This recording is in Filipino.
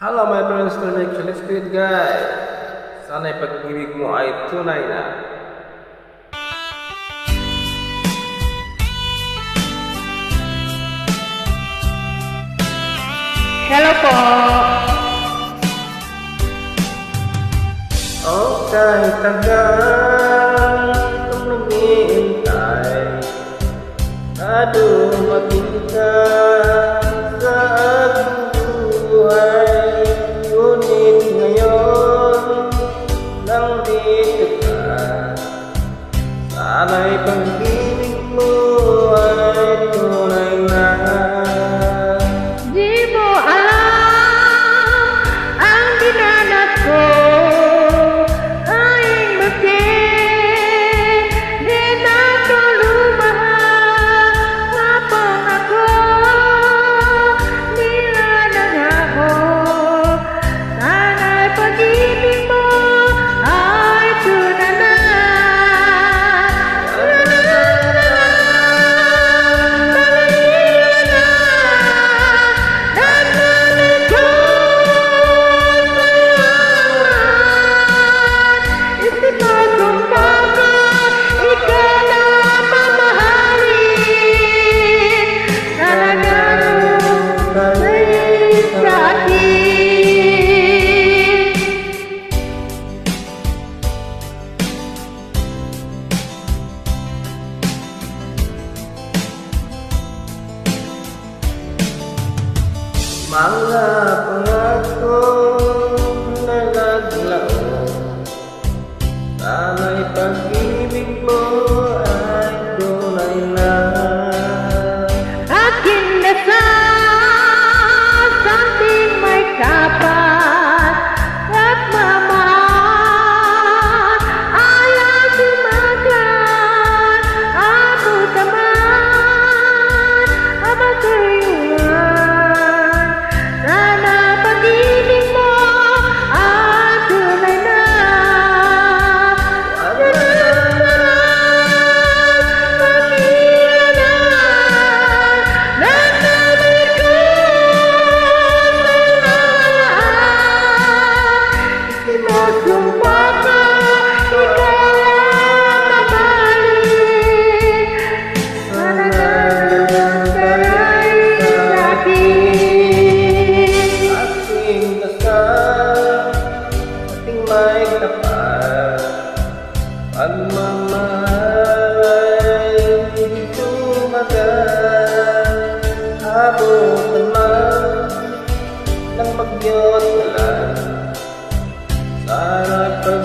Hello my friends, connection is good guys. Sana'y pag-ibig mo ay tunay na. Hello po. O kahit tagal kung naghihintay na dumating ka sa aking buhay. Ngunit ngayon nandito ka. Sana'y pag-ibig mo ay tunay na. Di mo alam ang dinanas ko. Aing masin, di na ko lumahal. Habang ako nilalang ako. Sana'y pag-ibig mo ay tunay na. Mga pangako na naglaon, sana'y pag-ibig mo ay tunay na. Akin dasal, something may kapat at mamahal. Ayaw sumagat, abot naman, abang kayuhan. Sana pag-ibig mo ay tunay na. May tapat pagmamahal ay hindi tumagal. Abutan man ng bagyot ulan, sana'y pag